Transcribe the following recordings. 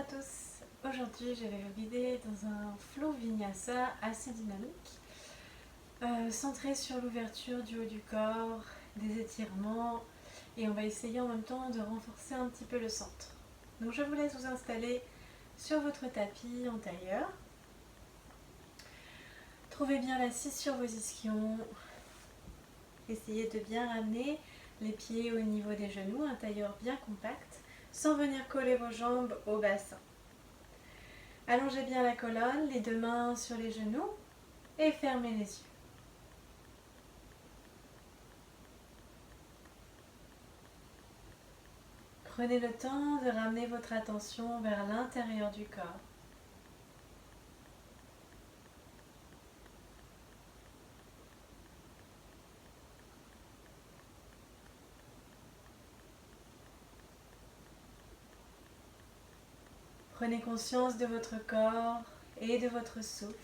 tous. Aujourd'hui, je vais vous guider dans un flow vinyasa assez dynamique, centré sur l'ouverture du haut du corps, des étirements, et on va essayer en même temps de renforcer un petit peu le centre. Donc je vous laisse vous installer sur votre tapis en tailleur. Trouvez bien l'assise sur vos ischions. Essayez de bien ramener les pieds au niveau des genoux, un tailleur bien compact, sans venir coller vos jambes au bassin. Allongez bien la colonne, les deux mains sur les genoux et fermez les yeux. Prenez le temps de ramener votre attention vers l'intérieur du corps. Prenez conscience de votre corps et de votre souffle.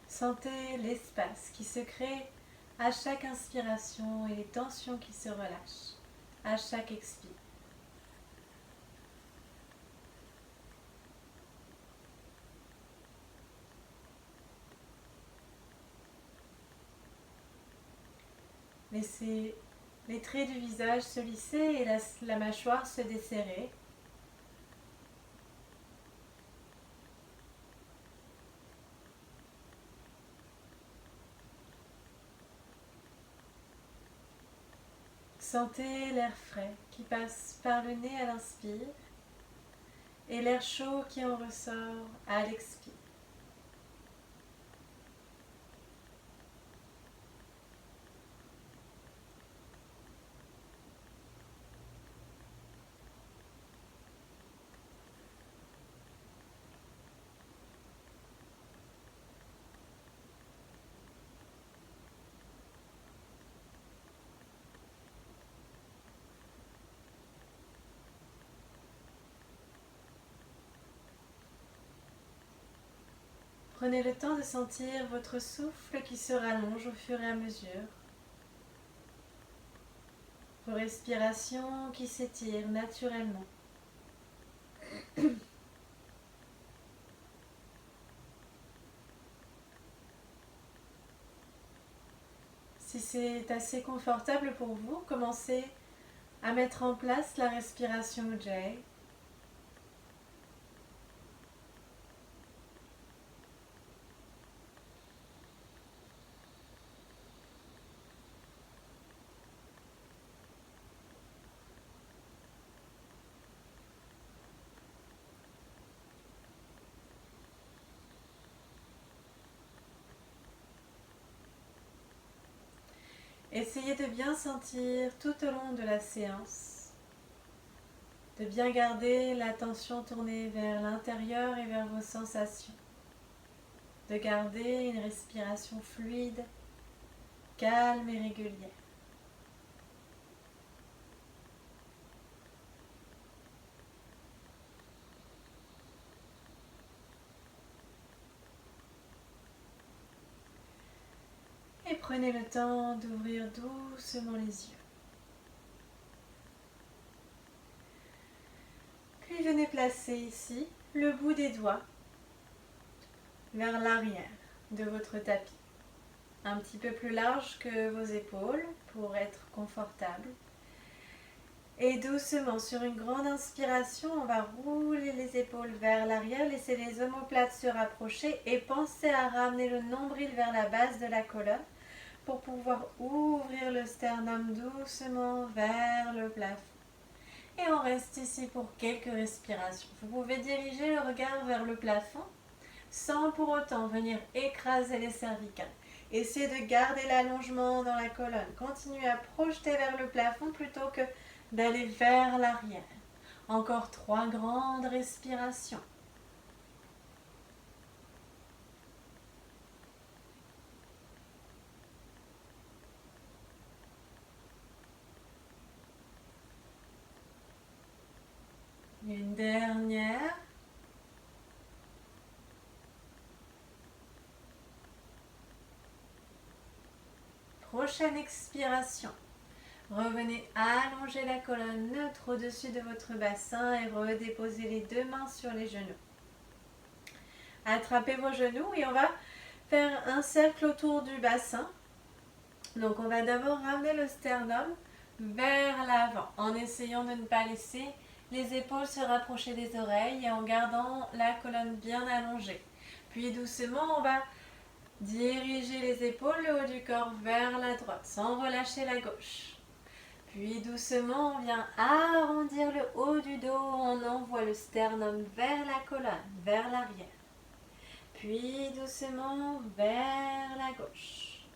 Sentez l'espace qui se crée à chaque inspiration et les tensions qui se relâchent à chaque expire. Laissez les traits du visage se lisser et la mâchoire se desserrer. Sentez l'air frais qui passe par le nez à l'inspire et l'air chaud qui en ressort à l'expire. Prenez le temps de sentir votre souffle qui se rallonge au fur et à mesure. Vos respirations qui s'étirent naturellement. Si c'est assez confortable pour vous, commencez à mettre en place la respiration Ujjayi. Essayez de bien sentir tout au long de la séance, de bien garder l'attention tournée vers l'intérieur et vers vos sensations, de garder une respiration fluide, calme et régulière. Et prenez le temps d'ouvrir doucement les yeux. Puis venez placer ici le bout des doigts vers l'arrière de votre tapis, un petit peu plus large que vos épaules pour être confortable. Et doucement, sur une grande inspiration, on va rouler les épaules vers l'arrière, laisser les omoplates se rapprocher et pensez à ramener le nombril vers la base de la colonne pour pouvoir ouvrir le sternum doucement vers le plafond. Et on reste ici pour quelques respirations. Vous pouvez diriger le regard vers le plafond sans pour autant venir écraser les cervicales. Essayez de garder l'allongement dans la colonne. Continuez à projeter vers le plafond plutôt que d'aller vers l'arrière. Encore 3 grandes respirations. Une dernière. Prochaine expiration. Revenez allonger la colonne neutre au-dessus de votre bassin et redéposez les deux mains sur les genoux. Attrapez vos genoux et on va faire un cercle autour du bassin. Donc on va d'abord ramener le sternum vers l'avant en essayant de ne pas laisser les épaules se rapprocher des oreilles et en gardant la colonne bien allongée. Puis doucement on va diriger les épaules, le haut du corps vers la droite sans relâcher la gauche. Puis doucement on vient arrondir le haut du dos, on envoie le sternum vers la colonne, vers l'arrière. Puis doucement vers la gauche.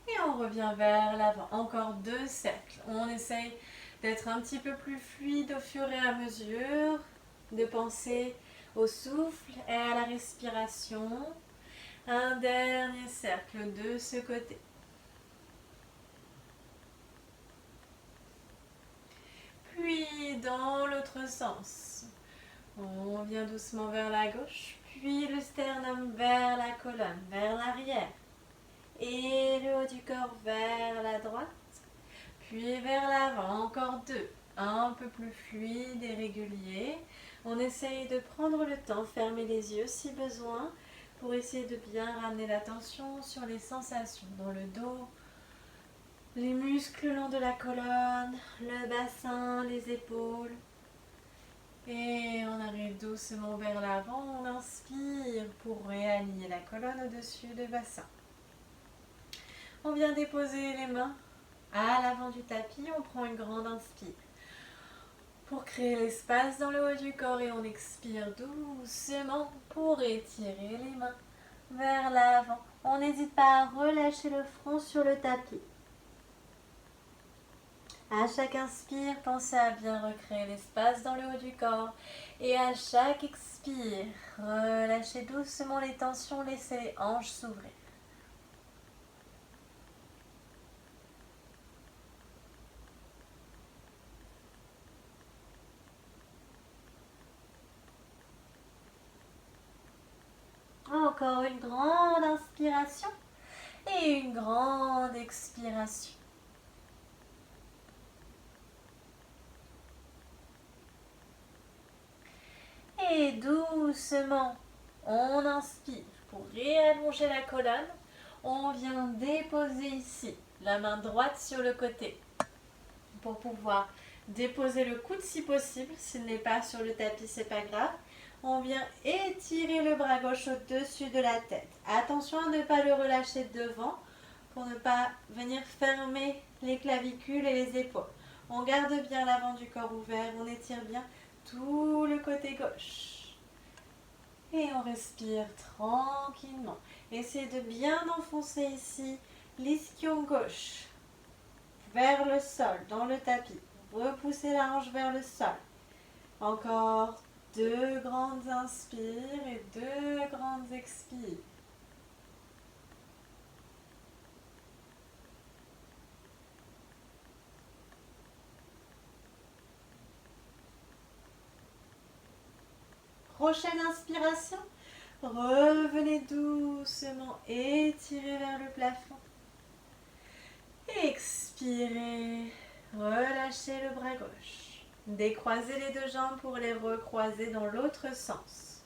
Et on revient vers l'avant. Encore 2 cercles. On essaye d'être un petit peu plus fluide au fur et à mesure, de penser au souffle et à la respiration. Un dernier cercle de ce côté. Puis dans l'autre sens. On vient doucement vers la gauche, puis le sternum vers la colonne, vers l'arrière. Et le haut du corps vers la droite, puis vers l'avant, encore 2. Un peu plus fluide et régulier. On essaye de prendre le temps, fermer les yeux si besoin, pour essayer de bien ramener l'attention sur les sensations dans le dos, les muscles le long de la colonne, le bassin, les épaules. Et on arrive doucement vers l'avant, on inspire pour réaligner la colonne au-dessus du bassin. On vient déposer les mains à l'avant du tapis, on prend une grande inspire pour créer l'espace dans le haut du corps et on expire doucement pour étirer les mains vers l'avant. On n'hésite pas à relâcher le front sur le tapis. À chaque inspire, pensez à bien recréer l'espace dans le haut du corps et à chaque expire, relâchez doucement les tensions, laissez les hanches s'ouvrir. Encore une grande inspiration et une grande expiration. Et doucement, on inspire pour réallonger la colonne. On vient déposer ici la main droite sur le côté pour pouvoir déposer le coude si possible. S'il n'est pas sur le tapis, c'est pas grave. On vient étirer le bras gauche au-dessus de la tête. Attention à ne pas le relâcher devant pour ne pas venir fermer les clavicules et les épaules. On garde bien l'avant du corps ouvert, on étire bien tout le côté gauche. Et on respire tranquillement. Essayez de bien enfoncer ici l'ischio gauche vers le sol, dans le tapis. Repoussez la hanche vers le sol. Encore 2 grandes inspires et 2 grandes expires. Prochaine inspiration, revenez doucement, étirez vers le plafond. Expirez, relâchez le bras gauche. Décroisez les 2 jambes pour les recroiser dans l'autre sens.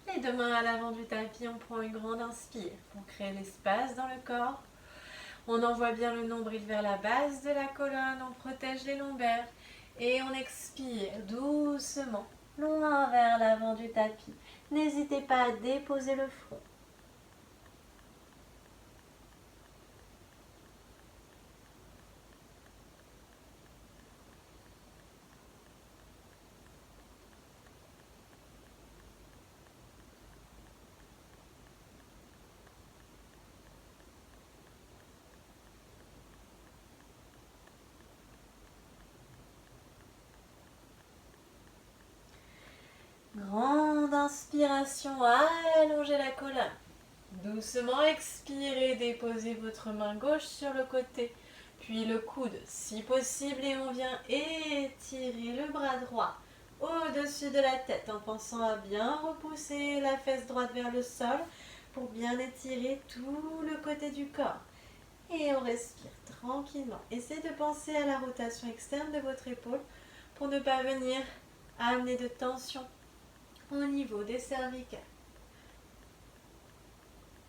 Les 2 mains à l'avant du tapis, on prend une grande inspire pour créer l'espace dans le corps. On envoie bien le nombril vers la base de la colonne, on protège les lombaires et on expire doucement, loin vers l'avant du tapis. N'hésitez pas à déposer le front. Grande inspiration, allongez la colonne. Doucement expirez, déposez votre main gauche sur le côté, puis le coude si possible et on vient étirer le bras droit au-dessus de la tête en pensant à bien repousser la fesse droite vers le sol pour bien étirer tout le côté du corps. Et on respire tranquillement. Essayez de penser à la rotation externe de votre épaule pour ne pas venir amener de tension au niveau des cervicales.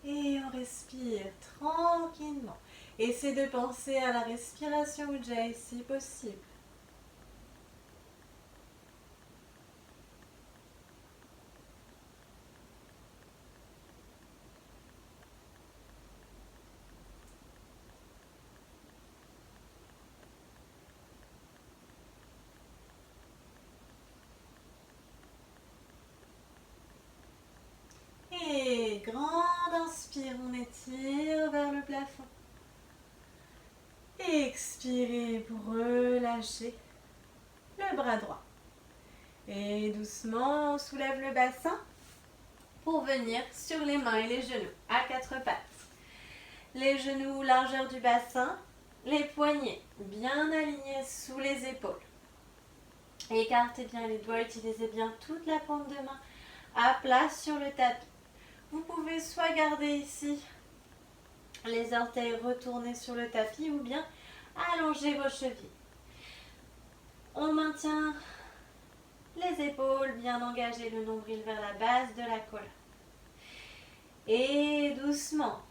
Et on respire tranquillement. Essayez de penser à la respiration Ujjayi si possible. Et grande inspire, on étire vers le plafond. Expirez pour relâcher le bras droit. Et doucement, on soulève le bassin pour venir sur les mains et les genoux à quatre pattes. Les genoux largeur du bassin, les poignets bien alignés sous les épaules. Écartez bien les doigts, utilisez bien toute la paume de main à plat sur le tapis. Vous pouvez soit garder ici les orteils retournés sur le tapis ou bien allonger vos chevilles. On maintient les épaules bien engagées, le nombril vers la base de la colonne. Et doucement,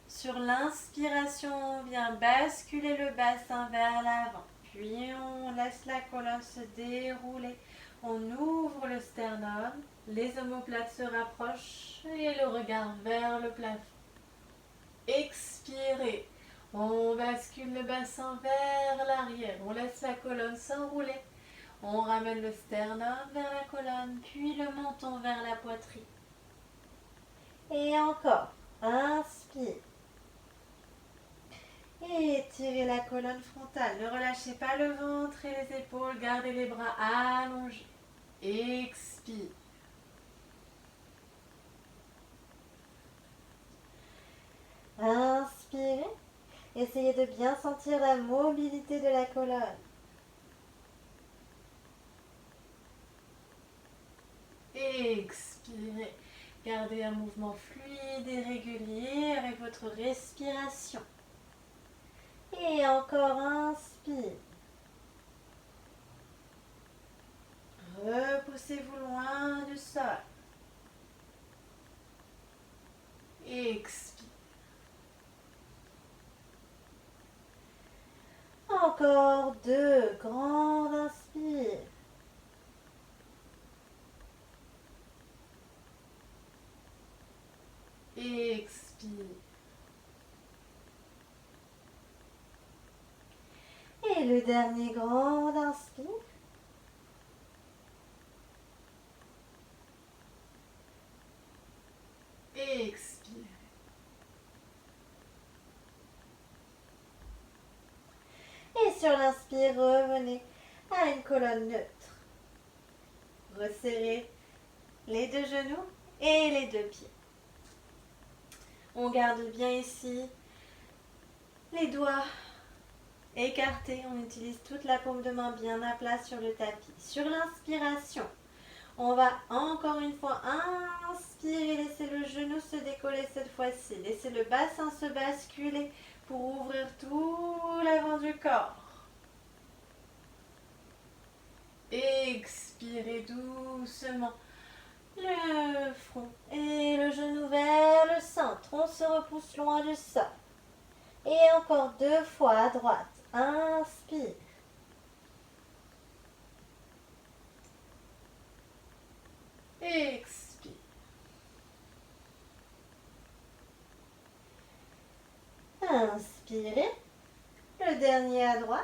sur l'inspiration, on vient basculer le bassin vers l'avant. Puis on laisse la colonne se dérouler. On ouvre le sternum, les omoplates se rapprochent et le regard vers le plafond. Expirez. On bascule le bassin vers l'arrière. On laisse la colonne s'enrouler. On ramène le sternum vers la colonne, puis le menton vers la poitrine. Et encore. Inspire. Et étirez la colonne frontale. Ne relâchez pas le ventre et les épaules. Gardez les bras allongés. Expire. Inspirez. Essayez de bien sentir la mobilité de la colonne. Expirez. Gardez un mouvement fluide et régulier avec votre respiration. Et encore inspire. Repoussez-vous loin du sol. Expire. Encore deux grandes inspires. Expire. Et le dernier grand inspire. Expire. Et sur l'inspire, revenez à une colonne neutre. Resserrez les deux genoux et les deux pieds. On garde bien ici les doigts écartés. On utilise toute la paume de main bien à plat sur le tapis. Sur l'inspiration, on va encore une fois inspirer. Laissez le genou se décoller cette fois-ci. Laissez le bassin se basculer pour ouvrir tout l'avant du corps. Expirez doucement. Le front et le genou vers le centre. On se repousse loin du sol. Et encore deux fois à droite. Inspire. Expire. Inspirez. Le dernier à droite.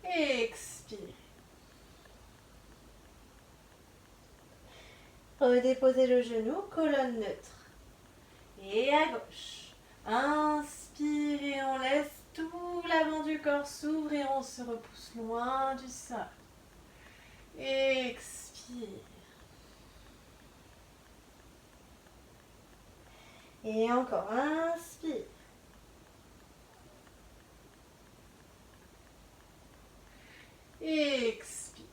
Expire. Redéposez le genou, colonne neutre. Et à gauche. Inspirez, on laisse tout l'avant du corps s'ouvrir, on se repousse loin du sol. Expire. Et encore, inspire. Expire.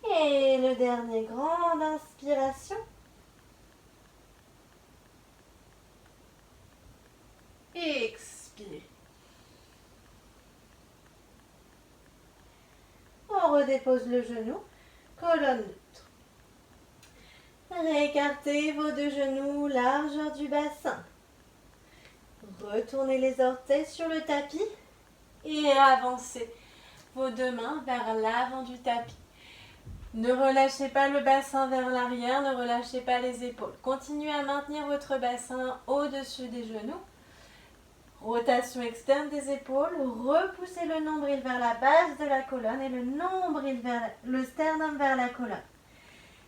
Et le dernier, grande inspiration. redépose le genou, colonne neutre. Réécartez vos deux genoux, largeur du bassin. Retournez les orteils sur le tapis et avancez vos deux mains vers l'avant du tapis. Ne relâchez pas le bassin vers l'arrière, ne relâchez pas les épaules. Continuez à maintenir votre bassin au-dessus des genoux. Rotation externe des épaules, repoussez le nombril vers la base de la colonne et le sternum vers la colonne.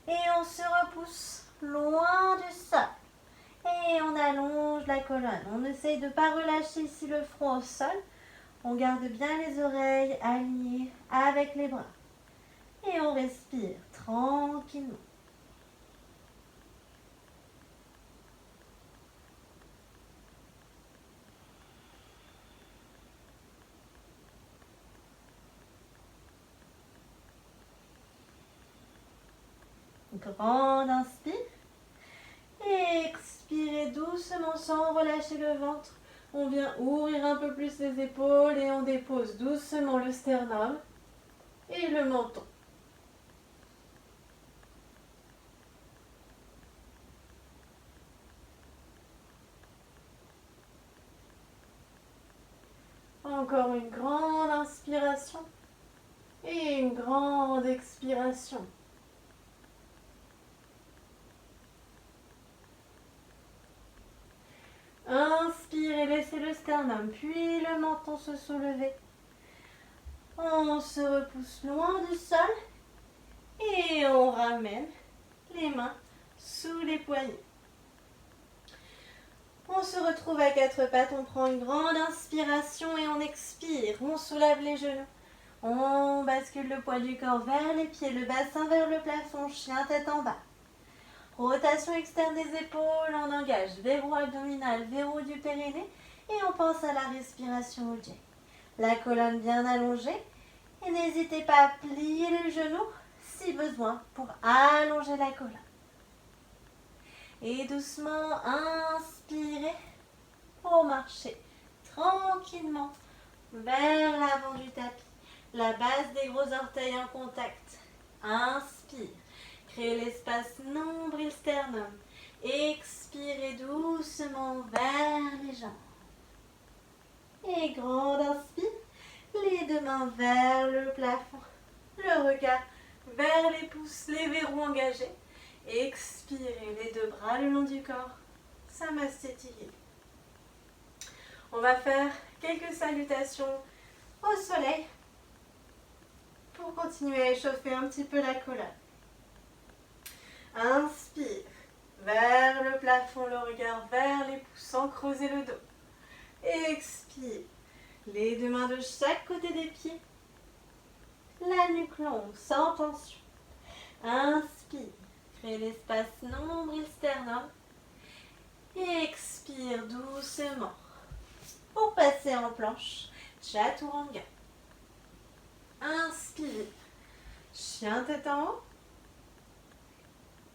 Et on se repousse loin du sol. Et on allonge la colonne. On essaye de ne pas relâcher ici le front au sol. On garde bien les oreilles alignées avec les bras. Et on respire tranquillement. Grande inspire. Expirez doucement sans relâcher le ventre. On vient ouvrir un peu plus les épaules et on dépose doucement le sternum et le menton. Encore une grande inspiration et une grande expiration. Inspirez, laissez le sternum, puis le menton se soulever. On se repousse loin du sol et on ramène les mains sous les poignets. On se retrouve à quatre pattes, on prend une grande inspiration et on expire. On soulève les genoux. On bascule le poids du corps vers les pieds, le bassin vers le plafond, chien tête en bas. Rotation externe des épaules, on engage verrou abdominal, verrou du périnée et on pense à la respiration au jet. La colonne bien allongée et n'hésitez pas à plier les genoux si besoin pour allonger la colonne. Et doucement, inspirez pour marcher tranquillement vers l'avant du tapis. La base des gros orteils en contact. Inspire. Créez l'espace nombril-sternum. Expirez doucement vers les jambes. Et grande inspire. Les deux mains vers le plafond. Le regard vers les pouces, les verrous engagés. Expirez les deux bras le long du corps. Samasthiti. On va faire quelques salutations au soleil pour continuer à échauffer un petit peu la colonne. Inspire vers le plafond, le regard vers les pouces sans creuser le dos. Expire. Les deux mains de chaque côté des pieds. La nuque longue, sans tension. Inspire. Crée l'espace nombril-sternum. Expire doucement. Pour passer en planche, Chaturanga. Inspire. Chien tête en haut.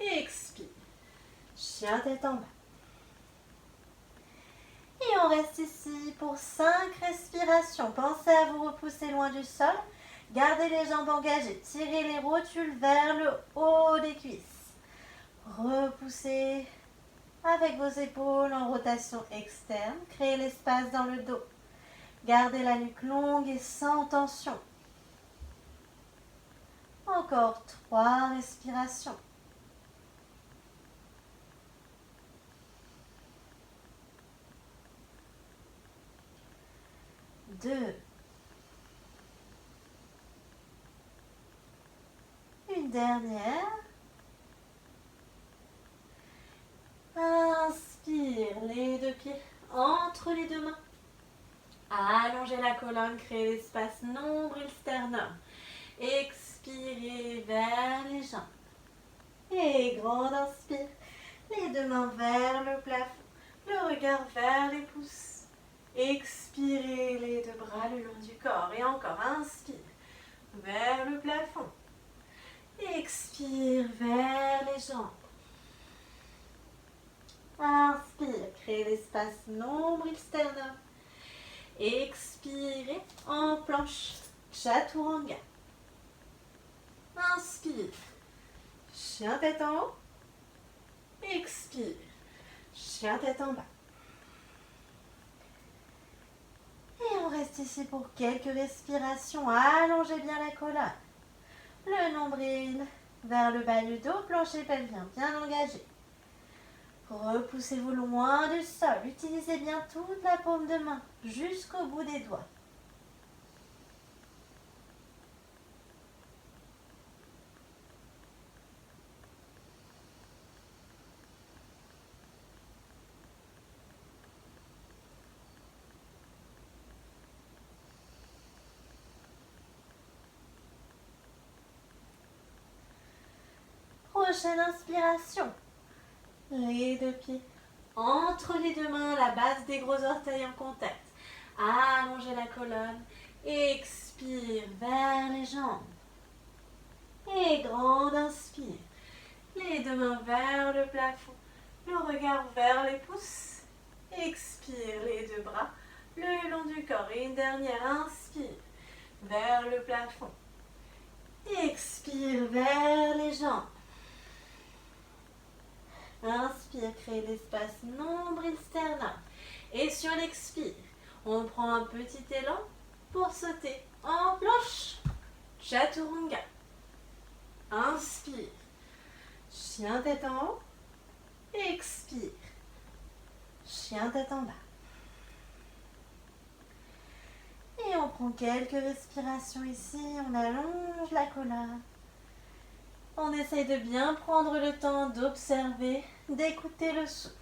Expire. Chien tête en bas. Et on reste ici pour 5 respirations. Pensez à vous repousser loin du sol. Gardez les jambes engagées. Tirez les rotules vers le haut des cuisses. Repoussez avec vos épaules en rotation externe. Créez l'espace dans le dos. Gardez la nuque longue et sans tension. Encore 3 respirations. 2. Une dernière. Inspire les deux pieds entre les deux mains. Allongez la colonne, créez l'espace nombril-sternum. Expirez vers les jambes. Et grande inspire. Les deux mains vers le plafond. Le regard vers les pouces. Expirez les deux bras le long du corps. Et encore, inspire vers le plafond. Expire vers les jambes. Inspire, créez l'espace nombril-sternum. Expirez en planche, Chaturanga. Inspire. Chien tête en haut. Expire. Chien tête en bas. Et on reste ici pour quelques respirations. Allongez bien la colonne. Le nombril vers le bas du dos, plancher pelvien bien engagé. Repoussez-vous loin du sol. Utilisez bien toute la paume de main jusqu'au bout des doigts. Prochaine inspiration. Les deux pieds entre les deux mains, la base des gros orteils en contact. Allongez la colonne. Expire vers les jambes. Et grande inspire. Les deux mains vers le plafond. Le regard vers les pouces. Expire les deux bras le long du corps. Et une dernière inspire vers le plafond. Expire vers les jambes. Inspire, crée l'espace nombril-sternum. Et sur l'expire, on prend un petit élan pour sauter en planche. Chaturanga. Inspire. Chien tête en haut. Expire. Chien tête en bas. Et on prend quelques respirations ici. On allonge la colonne. On essaye de bien prendre le temps d'observer, d'écouter le souffle.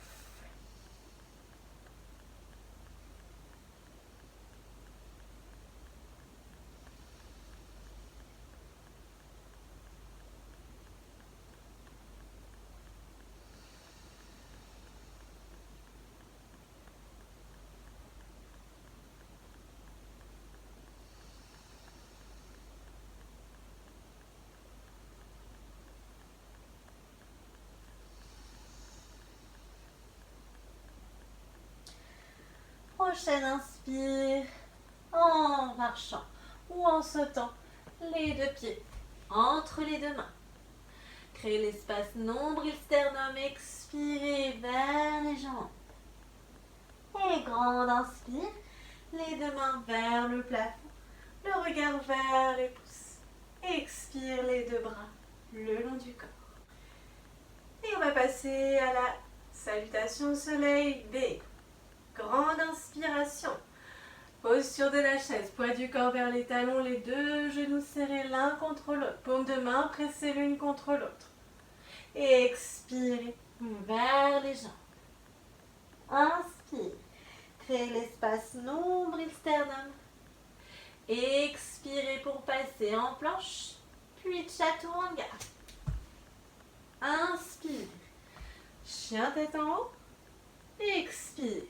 Prochaine inspire en marchant ou en sautant les deux pieds entre les deux mains. Créez l'espace nombril-sternum, expirez vers les jambes. Et grande inspire, les deux mains vers le plafond, le regard vers les pouces. Expire les deux bras le long du corps. Et on va passer à la salutation au soleil B. Grande inspiration. Posture de la chaise, poids du corps vers les talons, les deux genoux serrés l'un contre l'autre. Paumes de main pressées l'une contre l'autre. Et expirez vers les jambes. Inspire. Créez l'espace nombril-sternum. Expirez pour passer en planche, puis chaturanga. Inspire. Chien tête en haut. Expire.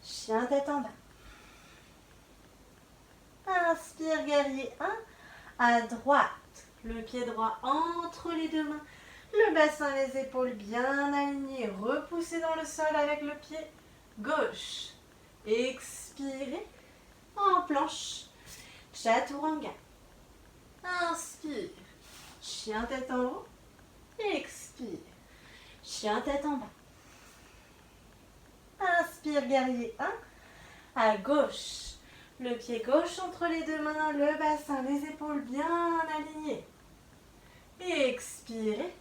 Chien tête en bas. Inspire, guerrier 1. À droite. Le pied droit entre les deux mains. Le bassin, les épaules bien alignées. Repoussez dans le sol avec le pied gauche. Expirez. En planche. Chaturanga. Inspire. Chien tête en haut. Expire. Chien tête en bas. Inspire, guerrier 1. À gauche. Le pied gauche entre les deux mains, le bassin, les épaules bien alignées. Et expirez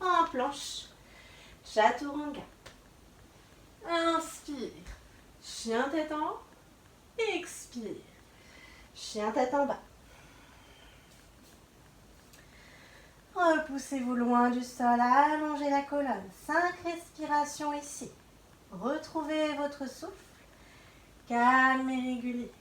en planche. Chaturanga. Inspire. Chien tête en haut. Expire. Chien tête en bas. Repoussez-vous loin du sol, allongez la colonne. 5 respirations ici. Retrouvez votre souffle. Calme et régulier.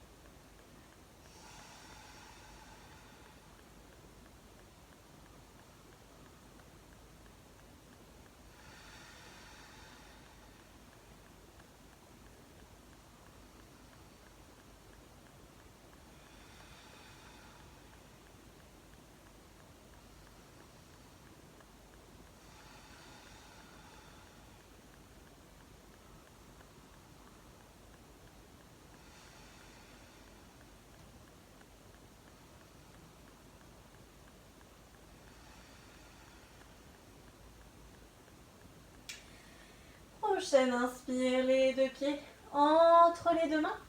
Prochaine inspire, les deux pieds entre les deux mains.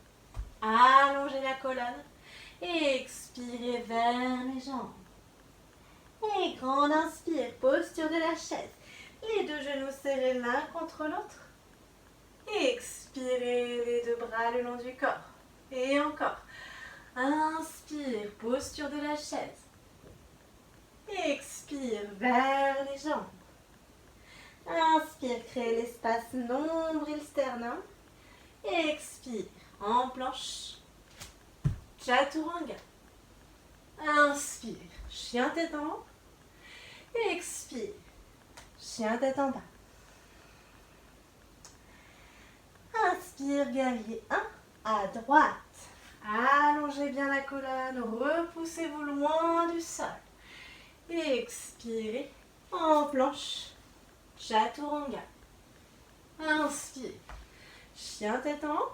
Allongez la colonne. Expirez vers les jambes. Et grande inspire, posture de la chaise. Les deux genoux serrés l'un contre l'autre. Expirez les deux bras le long du corps. Et encore. Inspire, posture de la chaise. Expire vers les jambes. Inspire, crée l'espace nombril-sternum. Expire, en planche. Chaturanga. Inspire, chien tête en haut. Expire, chien tête en bas. Inspire, guerrier 1, à droite. Allongez bien la colonne, repoussez-vous loin du sol. Expirez, en planche, chaturanga. Inspire, chien tête en haut.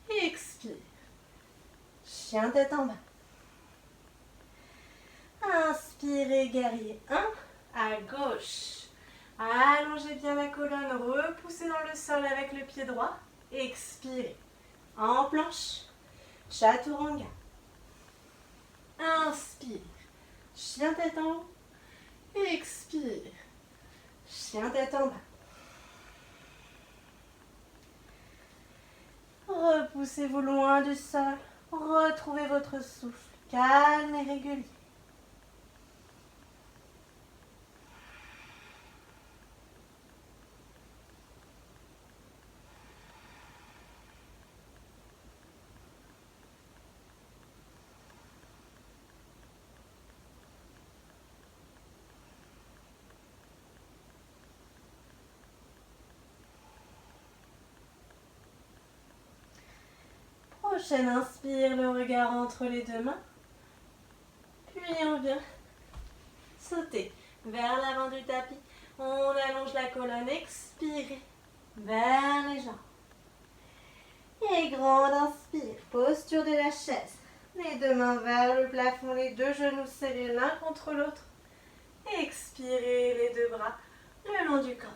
Expire, chien tête en bas. Inspirez, guerrier 1, à gauche. Allongez bien la colonne, repoussez dans le sol avec le pied droit. Expirez, en planche, chaturanga. Inspire, chien tête en haut. Expire, chien tête en bas. Repoussez-vous loin du sol. Retrouvez votre souffle calme et régulier. Prochaine inspire, le regard entre les deux mains. Puis on vient sauter vers l'avant du tapis. On allonge la colonne, expirez vers les jambes. Et grande inspire, posture de la chaise. Les deux mains vers le plafond, les deux genoux serrés l'un contre l'autre. Expirez les deux bras le long du corps.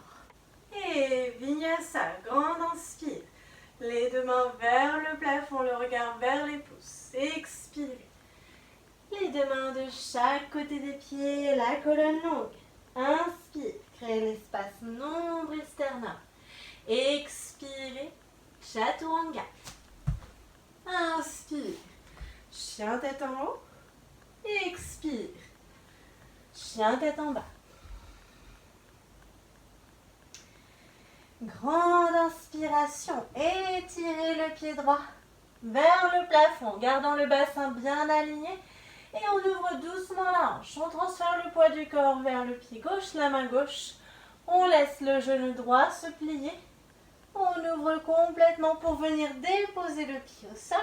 Et Vinyasa, grande inspire. Les deux mains vers le plafond, le regard vers les pouces. Expirez. Les deux mains de chaque côté des pieds, la colonne longue. Inspire, créez l'espace nombril-sternum. Expirez, chaturanga. Inspire, chien tête en haut. Expire, chien tête en bas. Grande inspiration, étirez le pied droit vers le plafond, gardant le bassin bien aligné. Et on ouvre doucement la hanche. On transfère le poids du corps vers le pied gauche, la main gauche. On laisse le genou droit se plier. On ouvre complètement pour venir déposer le pied au sol.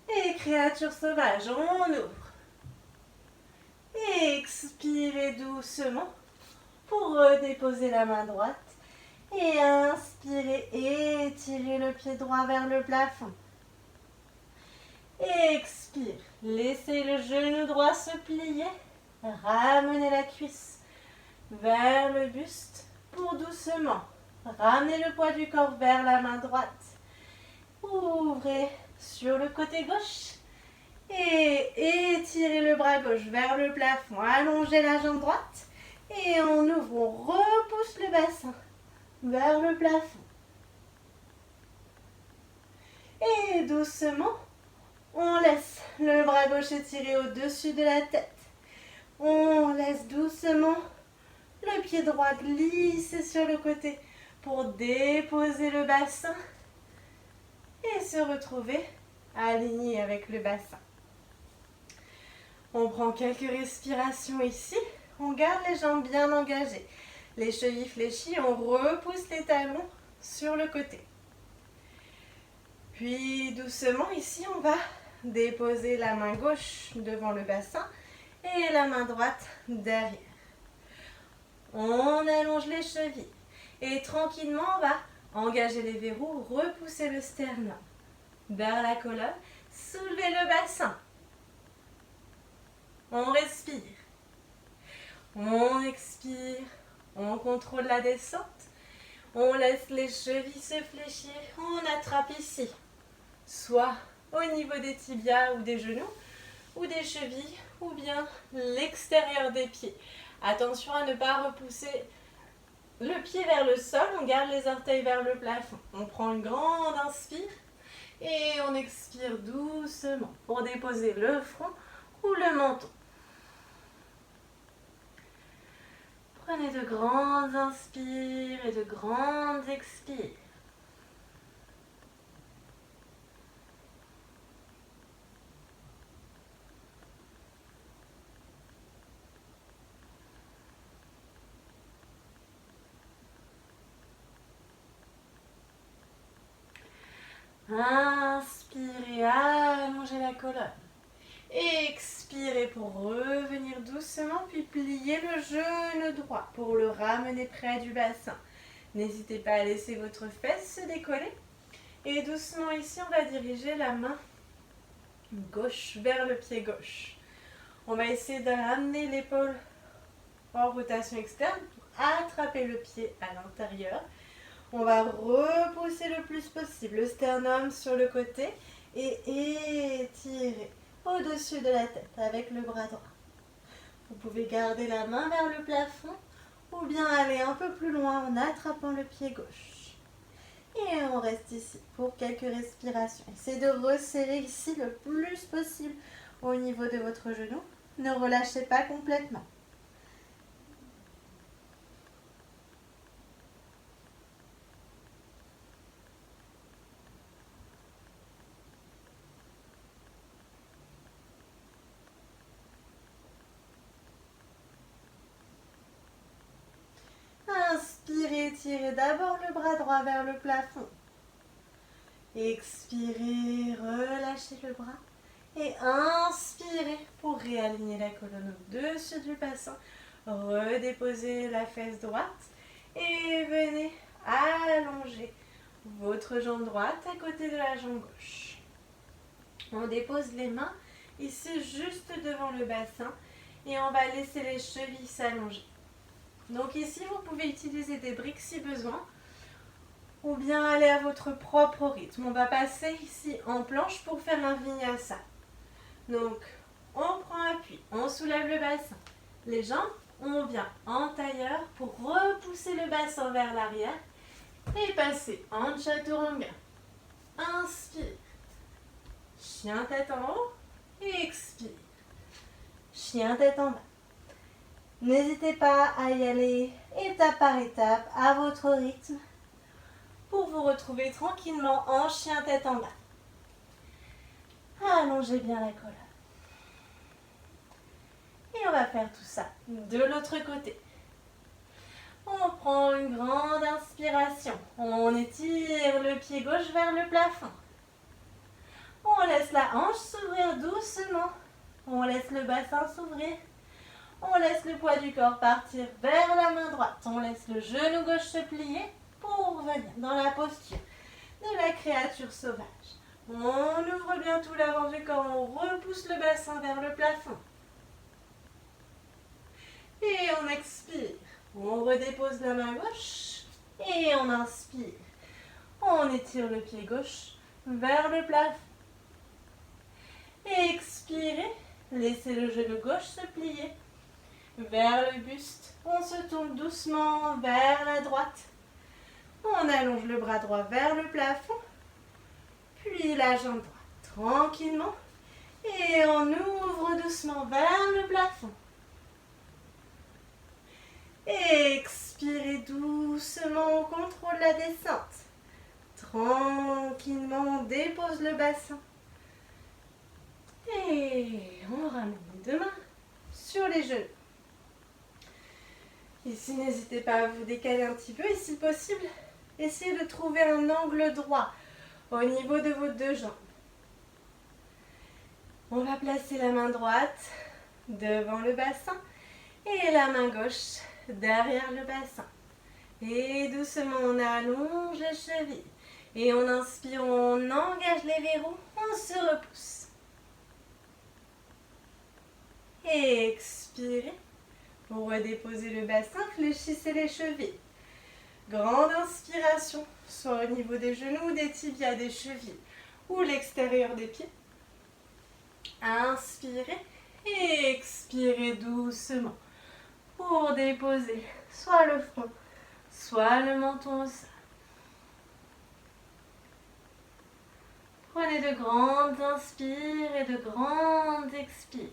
Et créature sauvage, on ouvre. Expirez doucement pour redéposer la main droite. Et inspirez, étirez le pied droit vers le plafond. Expire, laissez le genou droit se plier. Ramenez la cuisse vers le buste pour doucement ramener le poids du corps vers la main droite. Ouvrez sur le côté gauche et étirez le bras gauche vers le plafond. Allongez la jambe droite et on ouvre, on repousse le bassin vers le plafond. Et doucement, on laisse le bras gauche étiré au-dessus de la tête. On laisse doucement le pied droit glisser sur le côté pour déposer le bassin et se retrouver aligné avec le bassin. On prend quelques respirations ici. On garde les jambes bien engagées. Les chevilles fléchies, on repousse les talons sur le côté. Puis doucement, ici, on va déposer la main gauche devant le bassin et la main droite derrière. On allonge les chevilles et tranquillement, on va engager les verrous, repousser le sternum vers la colonne, soulever le bassin. On respire. On expire. On contrôle la descente. On laisse les chevilles se fléchir. On attrape ici, soit au niveau des tibias ou des genoux, ou des chevilles, ou bien l'extérieur des pieds. Attention à ne pas repousser le pied vers le sol, on garde les orteils vers le plafond. On prend une grande inspire et on expire doucement pour déposer le front ou le menton. Prenez de grandes inspires et de grandes expires. Inspirez, allongez la colonne. Expirez pour revenir doucement, puis pliez le genou droit pour le ramener près du bassin. N'hésitez pas à laisser votre fesse se décoller. Et doucement ici, on va diriger la main gauche vers le pied gauche. On va essayer de ramener l'épaule en rotation externe pour attraper le pied à l'intérieur. On va repousser le plus possible le sternum sur le côté et étirer au-dessus de la tête avec le bras droit. Vous pouvez garder la main vers le plafond ou bien aller un peu plus loin en attrapant le pied gauche. Et on reste ici pour quelques respirations. Essayez de resserrer ici le plus possible au niveau de votre genou. Ne relâchez pas complètement. Inspirez, étirez d'abord le bras droit vers le plafond. Expirez, relâchez le bras. Et inspirez pour réaligner la colonne au-dessus du bassin. Redéposez la fesse droite et venez allonger votre jambe droite à côté de la jambe gauche. On dépose les mains ici juste devant le bassin et on va laisser les chevilles s'allonger. Donc ici, vous pouvez utiliser des briques si besoin ou bien aller à votre propre rythme. On va passer ici en planche pour faire un vinyasa. Donc, on prend appui, on soulève le bassin. Les jambes, on vient en tailleur pour repousser le bassin vers l'arrière et passer en chaturanga. Inspire. Chien tête en haut. Expire. Chien tête en bas. N'hésitez pas à y aller étape par étape à votre rythme pour vous retrouver tranquillement en chien tête en bas. Allongez bien la colonne. Et on va faire tout ça de l'autre côté. On prend une grande inspiration. On étire le pied gauche vers le plafond. On laisse la hanche s'ouvrir doucement. On laisse le bassin s'ouvrir. On laisse le poids du corps partir vers la main droite. On laisse le genou gauche se plier pour venir dans la posture de la créature sauvage. On ouvre bien tout l'avant du corps. On repousse le bassin vers le plafond. Et on expire. On redépose la main gauche. Et on inspire. On étire le pied gauche vers le plafond. Expirez. Laissez le genou gauche se plier vers le buste. On se tourne doucement vers la droite. On allonge le bras droit vers le plafond. Puis la jambe droite tranquillement. Et on ouvre doucement vers le plafond. Expirez doucement, on contrôle la descente. Tranquillement, on dépose le bassin. Et on ramène les deux mains sur les genoux. Ici, n'hésitez pas à vous décaler un petit peu et si possible, essayez de trouver un angle droit au niveau de vos deux jambes. On va placer la main droite devant le bassin et la main gauche derrière le bassin. Et doucement, on allonge les chevilles. Et on inspire, on engage les verrous, on se repousse. Expirez. Pour redéposer le bassin, fléchissez les chevilles. Grande inspiration, soit au niveau des genoux, des tibias, des chevilles ou l'extérieur des pieds. Inspirez, expirez doucement pour déposer soit le front, soit le menton au sol. Prenez de grandes inspires et de grandes expires.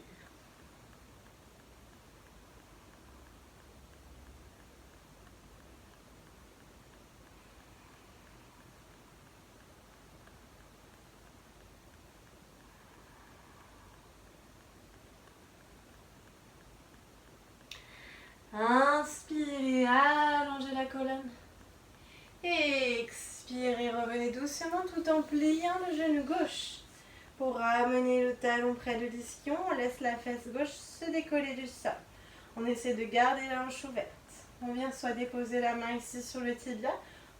Inspirez, allongez la colonne. Expirez, revenez doucement tout en pliant le genou gauche. Pour ramener le talon près de l'ischio, on laisse la fesse gauche se décoller du sol. On essaie de garder la hanche ouverte. On vient soit déposer la main ici sur le tibia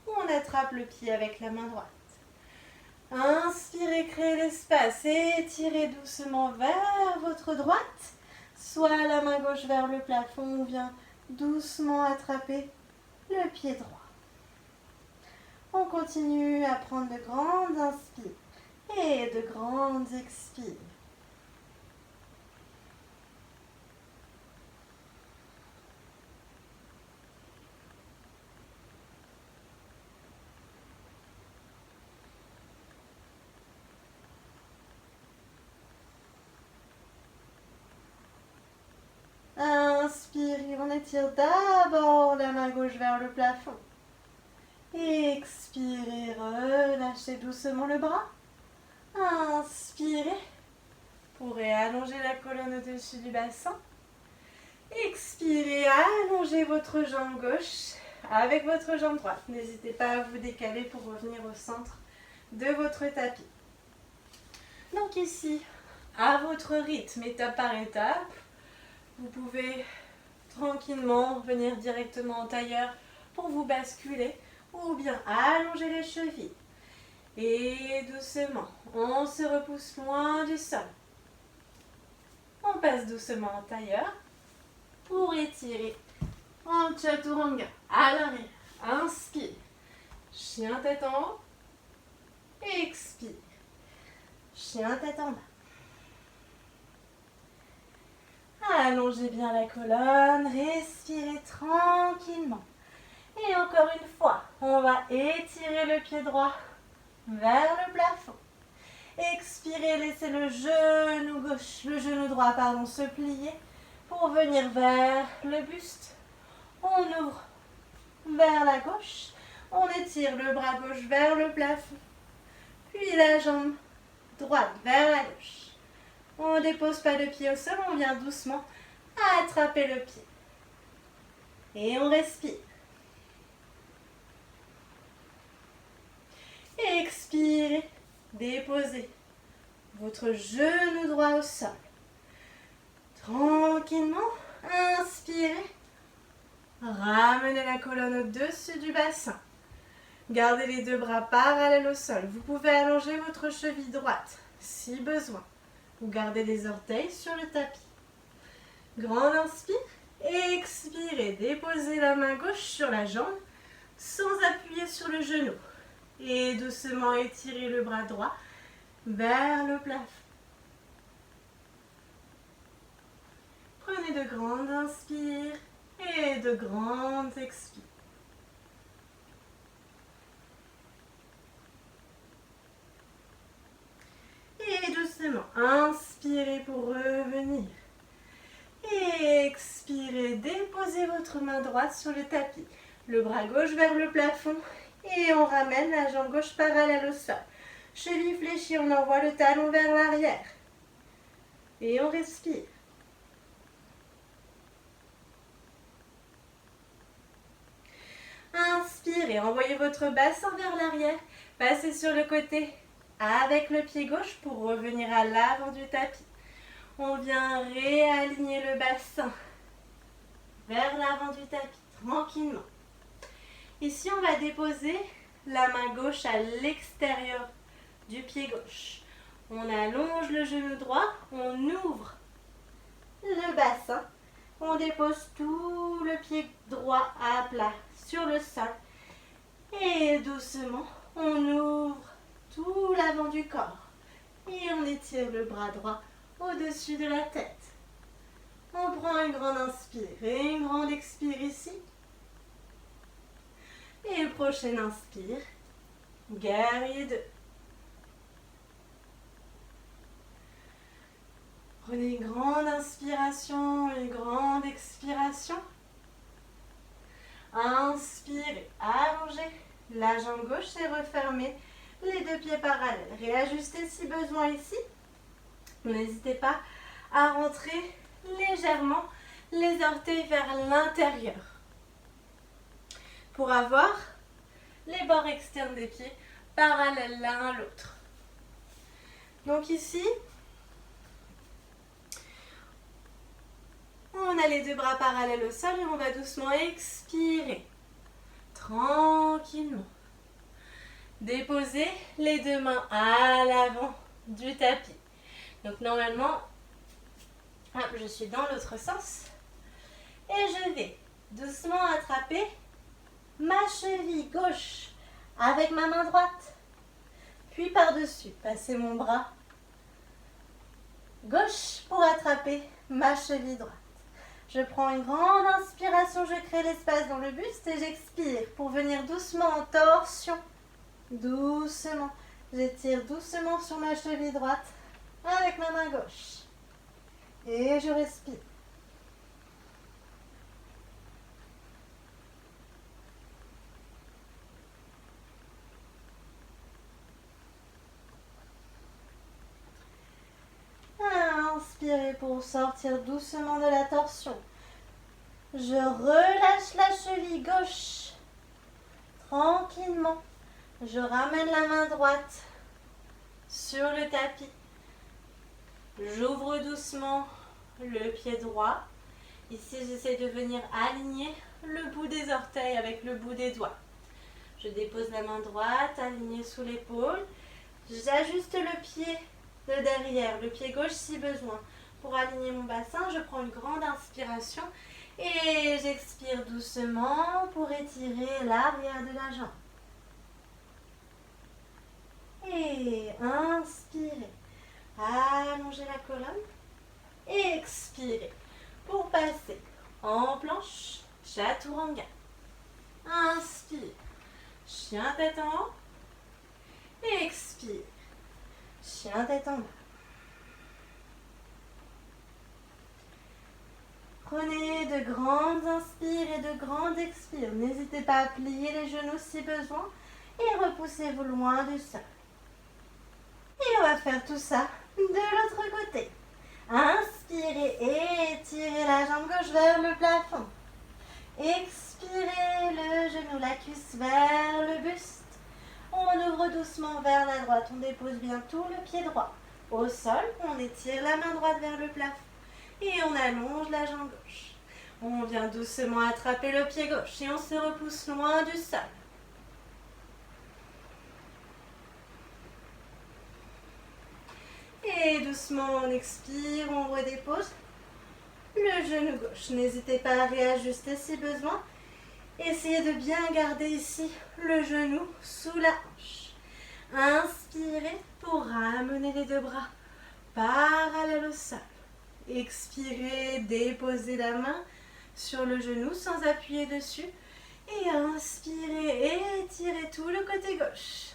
ou on attrape le pied avec la main droite. Inspirez, créez l'espace et étirez doucement vers votre droite. Soit la main gauche vers le plafond, on vient doucement attraper le pied droit. On continue à prendre de grandes inspires et de grandes expires. Inspirez, on étire d'abord la main gauche vers le plafond. Expirez, relâchez doucement le bras. Inspirez, vous pourrez allonger la colonne au-dessus du bassin. Expirez, allongez votre jambe gauche avec votre jambe droite. N'hésitez pas à vous décaler pour revenir au centre de votre tapis. Donc ici, à votre rythme, étape par étape, vous pouvez tranquillement revenir directement en tailleur pour vous basculer ou bien allonger les chevilles. Et doucement, on se repousse loin du sol. On passe doucement en tailleur pour étirer en chaturanga. À l'arrière, inspire, chien tête en haut, expire, chien tête en bas. Allongez bien la colonne, respirez tranquillement. Et encore une fois, on va étirer le pied droit vers le plafond. Expirez, laissez le genou gauche, le genou droit, se plier pour venir vers le buste. On ouvre vers la gauche, on étire le bras gauche vers le plafond, puis la jambe droite vers la gauche. On ne dépose pas le pied au sol, on vient doucement attraper le pied. Et on respire. Expirez, déposez votre genou droit au sol. Tranquillement, inspirez. Ramenez la colonne au-dessus du bassin. Gardez les deux bras parallèles au sol. Vous pouvez allonger votre cheville droite si besoin. Vous gardez les orteils sur le tapis. Grande inspire. Expirez. Déposez la main gauche sur la jambe sans appuyer sur le genou. Et doucement étirez le bras droit vers le plafond. Prenez de grandes inspires et de grandes expires. Et doucement, inspirez pour revenir. Expirez, déposez votre main droite sur le tapis. Le bras gauche vers le plafond. Et on ramène la jambe gauche parallèle au sol. Cheville fléchie, on envoie le talon vers l'arrière. Et on respire. Inspirez, envoyez votre bassin vers l'arrière. Passez sur le côté avec le pied gauche pour revenir à l'avant du tapis. On vient réaligner le bassin vers l'avant du tapis, tranquillement. Ici, on va déposer la main gauche à l'extérieur du pied gauche. On allonge le genou droit, on ouvre le bassin. On dépose tout le pied droit à plat sur le sol. Et doucement, on ouvre tout l'avant du corps. Et on étire le bras droit au-dessus de la tête. On prend une grande inspire et une grande expire ici. Et prochaine inspire, guerrier 2. Prenez une grande inspiration, une grande expiration. Inspirez, allongez la jambe gauche et refermez les deux pieds parallèles. Réajustez si besoin ici. N'hésitez pas à rentrer légèrement les orteils vers l'intérieur pour avoir les bords externes des pieds parallèles l'un à l'autre. Donc ici, on a les deux bras parallèles au sol et on va doucement expirer. Tranquillement. Déposez les deux mains à l'avant du tapis. Donc normalement, je suis dans l'autre sens. Et je vais doucement attraper ma cheville gauche avec ma main droite. Puis par-dessus, passer mon bras gauche pour attraper ma cheville droite. Je prends une grande inspiration, je crée l'espace dans le buste et j'expire pour venir doucement en torsion. Doucement, j'étire doucement sur ma cheville droite avec ma main gauche. Et je respire. Inspirez pour sortir doucement de la torsion. Je relâche la cheville gauche. Tranquillement. Je ramène la main droite sur le tapis. J'ouvre doucement le pied droit. Ici, j'essaie de venir aligner le bout des orteils avec le bout des doigts. Je dépose la main droite, alignée sous l'épaule. J'ajuste le pied de derrière, le pied gauche si besoin. Pour aligner mon bassin, je prends une grande inspiration et j'expire doucement pour étirer l'arrière de la jambe. Et inspirez, allongez la colonne. Et expirez pour passer en planche, chaturanga. Inspire, chien tête en haut. Et expire, chien tête en bas. Prenez de grandes inspires et de grandes expires. N'hésitez pas à plier les genoux si besoin et repoussez-vous loin du sol. Et on va faire tout ça de l'autre côté. Inspirez et étirez la jambe gauche vers le plafond. Expirez le genou, la cuisse vers le buste. On ouvre doucement vers la droite. On dépose bien tout le pied droit. Au sol, on étire la main droite vers le plafond. Et on allonge la jambe gauche. On vient doucement attraper le pied gauche et on se repousse loin du sol. Et doucement on expire, on redépose le genou gauche. N'hésitez pas à réajuster si besoin. Essayez de bien garder ici le genou sous la hanche. Inspirez pour ramener les deux bras parallèles au sol. Expirez, déposez la main sur le genou sans appuyer dessus. Et inspirez et étirez tout le côté gauche.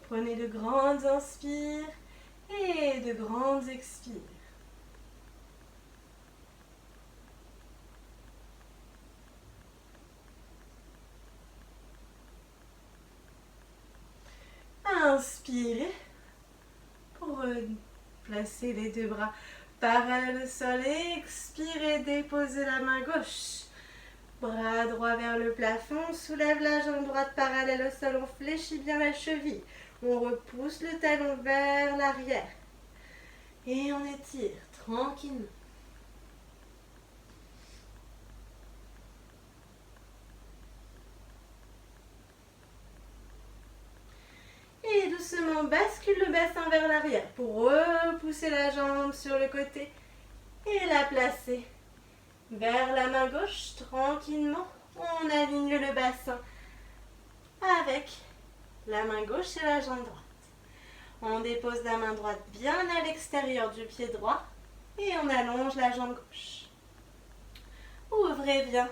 Prenez de grandes inspires et de grandes expires. Inspirez pour placer les deux bras parallèles au sol. Expirez, déposez la main gauche. Bras droit vers le plafond, soulève la jambe droite parallèle au sol, on fléchit bien la cheville. On repousse le talon vers l'arrière. Et on étire tranquillement. Et doucement, bascule le bassin vers l'arrière pour repousser la jambe sur le côté et la placer vers la main gauche tranquillement. On aligne le bassin avec la main gauche et la jambe droite. On dépose la main droite bien à l'extérieur du pied droit et on allonge la jambe gauche. Ouvrez bien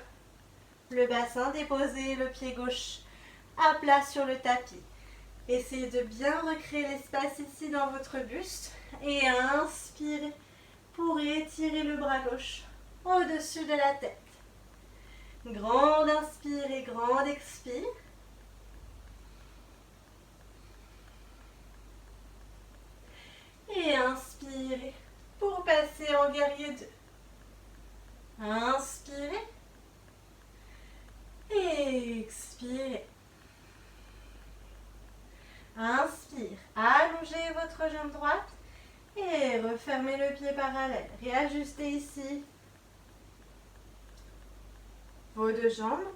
le bassin, déposez le pied gauche à plat sur le tapis. Essayez de bien recréer l'espace ici dans votre buste et inspirez pour étirer le bras gauche au-dessus de la tête. Grande inspire et grande expire. Et inspirez pour passer en guerrier 2. Inspirez. Et expirez. Inspire. Allongez votre jambe droite et refermez le pied parallèle. Réajustez ici vos deux jambes.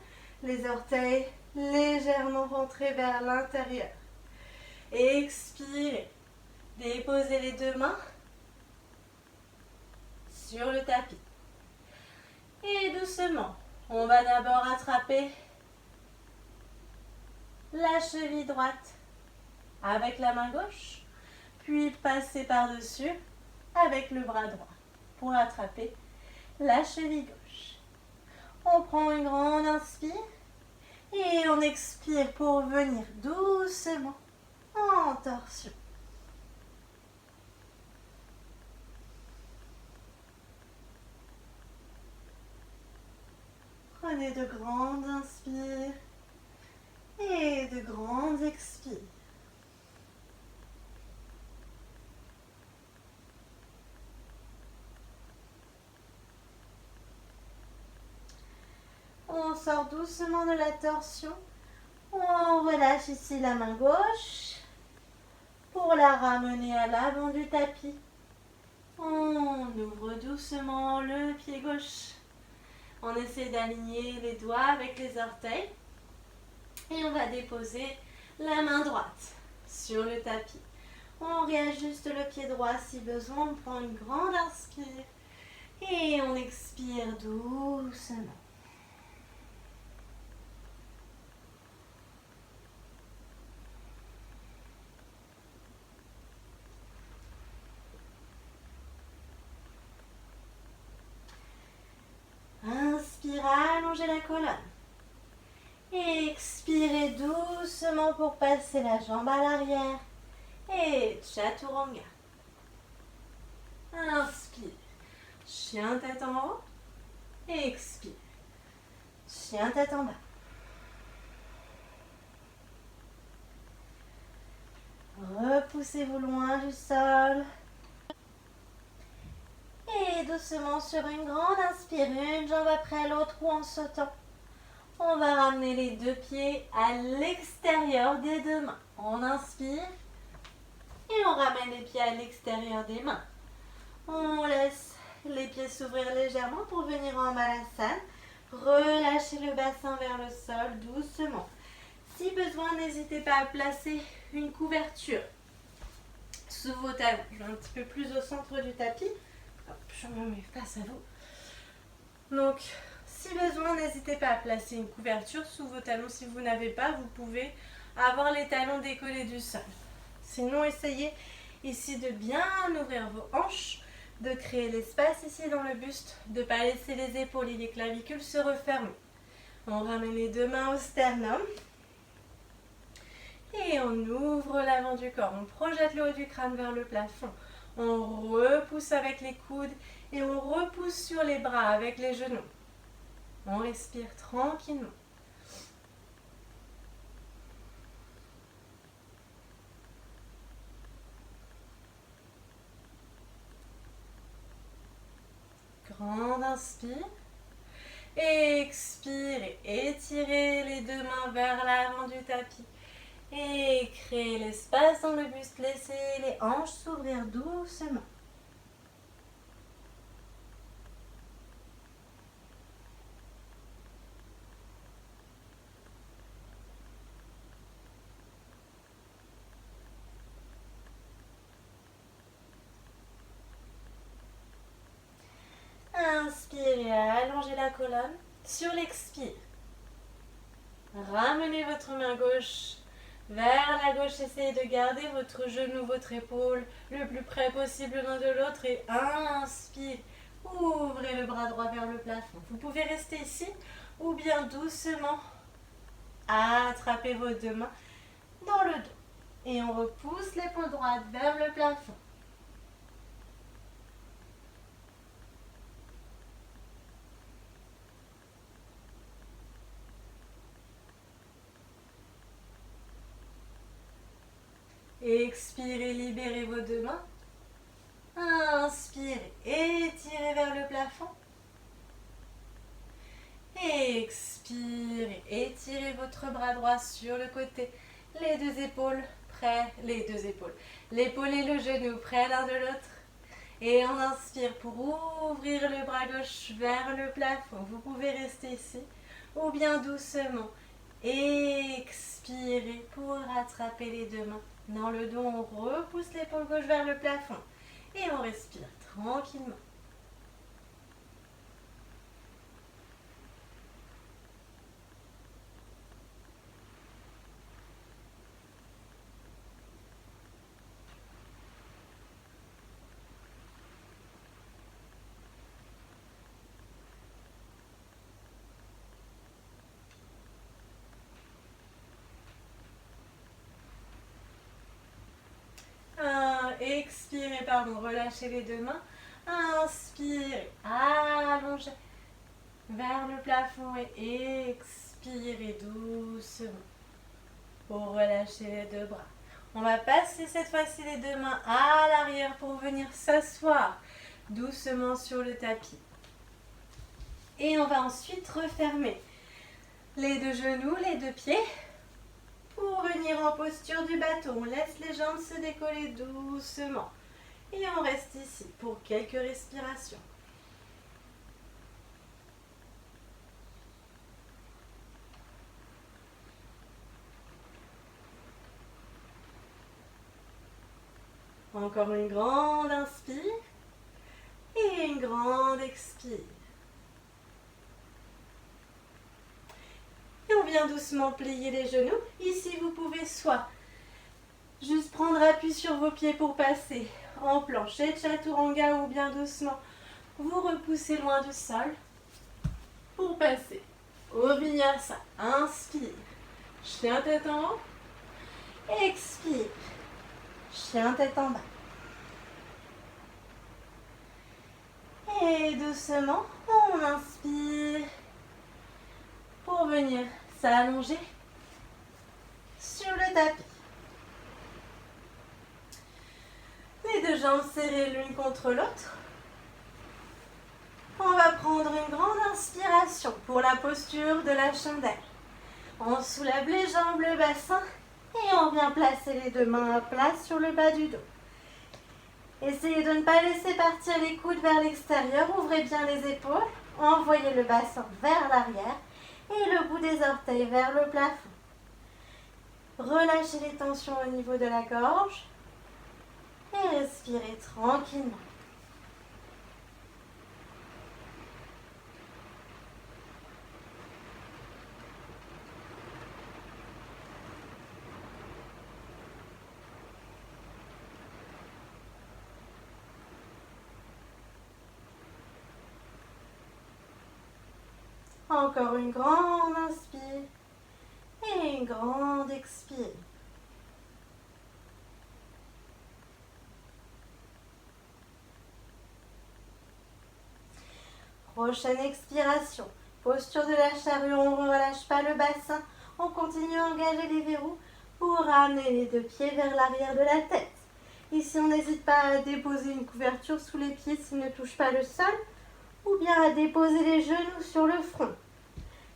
Les orteils légèrement rentrés vers l'intérieur. Expirez. Déposez les deux mains sur le tapis. Et doucement, on va d'abord attraper la cheville droite avec la main gauche, puis passer par-dessus avec le bras droit pour attraper la cheville gauche. On prend une grande inspire et on expire pour venir doucement en torsion. Prenez de grandes inspires et de grandes expires. On sort doucement de la torsion. On relâche ici la main gauche pour la ramener à l'avant du tapis. On ouvre doucement le pied gauche. On essaie d'aligner les doigts avec les orteils. Et on va déposer la main droite sur le tapis. On réajuste le pied droit si besoin. On prend une grande inspire. Et on expire doucement. Inspire, allongez la colonne. Expirez doucement pour passer la jambe à l'arrière. Et Chaturanga. Inspire. Chien tête en haut. Expire. Chien tête en bas. Repoussez-vous loin du sol. Et doucement sur une grande inspire, une jambe après l'autre ou en sautant. On va ramener les deux pieds à l'extérieur des deux mains. On inspire et on ramène les pieds à l'extérieur des mains. On laisse les pieds s'ouvrir légèrement pour venir en Malasana. Relâchez le bassin vers le sol doucement. Si besoin, n'hésitez pas à placer une couverture sous vos talons. Je vais un petit peu plus au centre du tapis. Hop, je me mets face à vous. Donc, si besoin, n'hésitez pas à placer une couverture sous vos talons. Si vous n'avez pas, vous pouvez avoir les talons décollés du sol. Sinon, essayez ici de bien ouvrir vos hanches, de créer l'espace ici dans le buste, de ne pas laisser les épaules et les clavicules se refermer. On ramène les deux mains au sternum. Et on ouvre l'avant du corps. On projette le haut du crâne vers le plafond. On repousse avec les coudes et on repousse sur les bras avec les genoux. On respire tranquillement. Grande inspire. Expire et étirez les deux mains vers l'avant du tapis. Et créez l'espace dans le buste. Laissez les hanches s'ouvrir doucement. Inspirez, allongez la colonne. Sur l'expire, Ramenez votre main gauche vers la gauche. Essayez de garder votre genou, votre épaule le plus près possible l'un de l'autre. Et inspire. Ouvrez le bras droit vers le plafond. Vous pouvez rester ici ou bien doucement attrapez vos deux mains dans le dos. Et on repousse l'épaule droite vers le plafond. Expirez, libérez vos deux mains. Inspirez, étirez vers le plafond. Expirez, étirez votre bras droit sur le côté. Les deux épaules près, les deux épaules. L'épaule et le genou près l'un de l'autre. Et on inspire pour ouvrir le bras gauche vers le plafond. Vous pouvez rester ici ou bien doucement. Expirez pour attraper les deux mains. Dans le dos, on repousse l'épaule gauche vers le plafond. Et on respire tranquillement. Expirez, relâchez les deux mains. Inspirez, allongez vers le plafond et expirez doucement pour relâcher les deux bras. On va passer cette fois-ci les deux mains à l'arrière pour venir s'asseoir doucement sur le tapis. Et on va ensuite refermer les deux genoux, les deux pieds pour venir en posture du bateau. On laisse les jambes se décoller doucement. Et on reste ici pour quelques respirations. Encore une grande inspire et une grande expire. Et on vient doucement plier les genoux. Ici, vous pouvez soit juste prendre appui sur vos pieds pour passer en planche chaturanga ou bien doucement vous repoussez loin du sol pour passer au vinyasa. Inspire, chien tête en haut. Expire, chien tête en bas. Et doucement, on inspire pour venir s'allonger sur le tapis. Les deux jambes serrées l'une contre l'autre. On va prendre une grande inspiration pour la posture de la chandelle. On soulève les jambes, le bassin et on vient placer les deux mains à plat sur le bas du dos. Essayez de ne pas laisser partir les coudes vers l'extérieur. Ouvrez bien les épaules. Envoyez le bassin vers l'arrière et le bout des orteils vers le plafond. Relâchez les tensions au niveau de la gorge et respirez tranquillement. Encore une grande inspire et une grande expire. Prochaine expiration. Posture de la charrue, on ne relâche pas le bassin. On continue à engager les verrous pour ramener les deux pieds vers l'arrière de la tête. Ici, on n'hésite pas à déposer une couverture sous les pieds s'ils ne touchent pas le sol, ou bien à déposer les genoux sur le front.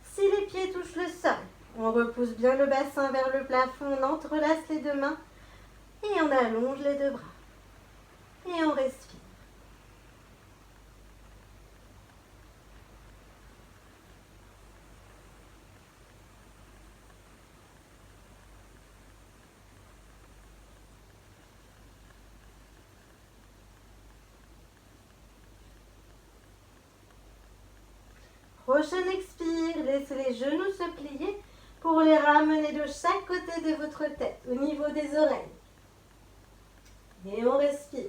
Si les pieds touchent le sol, on repousse bien le bassin vers le plafond, on entrelace les deux mains et on allonge les deux bras. Et on respire. Prochaine expire, laissez les genoux se plier. pour les ramener de chaque côté de votre tête, au niveau des oreilles. Et on respire.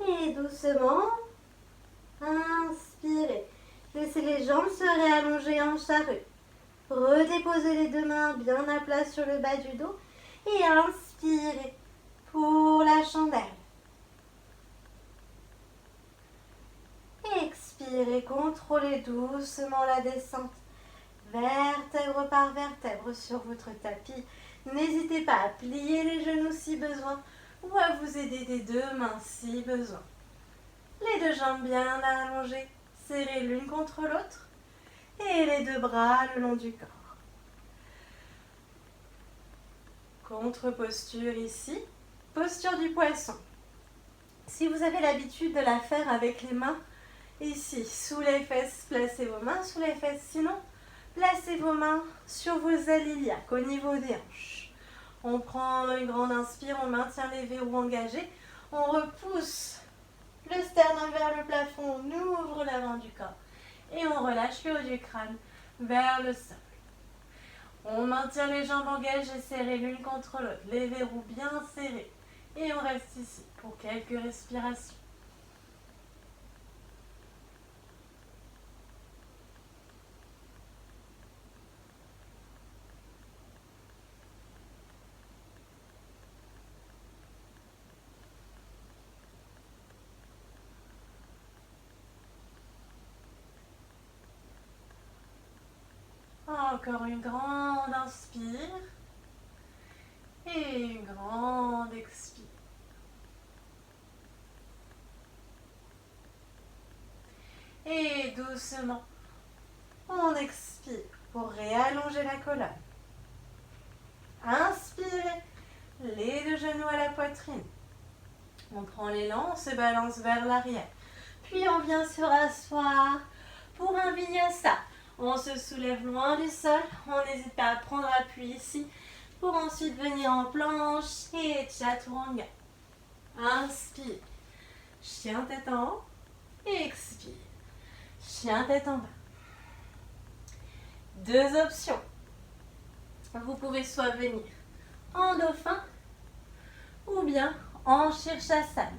Et doucement, inspirez. Laissez les jambes se réallonger en charrue. Redéposez les deux mains bien à plat sur le bas du dos. Et inspirez pour la chandelle. Expirez, contrôlez doucement la descente. Vertèbre par vertèbre sur votre tapis. N'hésitez pas à plier les genoux si besoin ou à vous aider des deux mains si besoin. Les deux jambes bien allongées, serrées l'une contre l'autre et les deux bras le long du corps. Contre-posture ici, posture du poisson. Si vous avez l'habitude de la faire avec les mains, ici, sous les fesses, placez vos mains sous les fesses. Sinon, placez vos mains sur vos ailes iliaques, au niveau des hanches. On prend une grande inspire, on maintient les verrous engagés. On repousse le sternum vers le plafond, on ouvre l'avant du corps. Et on relâche le haut du crâne vers le sol. On maintient les jambes engagées, serrées l'une contre l'autre, les verrous bien serrés. Et on reste ici pour quelques respirations. Encore une grande inspire et une grande expire. Et doucement, on expire pour réallonger la colonne. Inspirez, les deux genoux à la poitrine. On prend l'élan, on se balance vers l'arrière. Puis on vient se rasseoir pour un vinyasa. On se soulève loin du sol. On n'hésite pas à prendre appui ici pour ensuite venir en planche et chaturanga. Inspire. Chien tête en haut. Expire. Chien tête en bas. Deux options. Vous pouvez soit venir en dauphin ou bien en Shirshasana.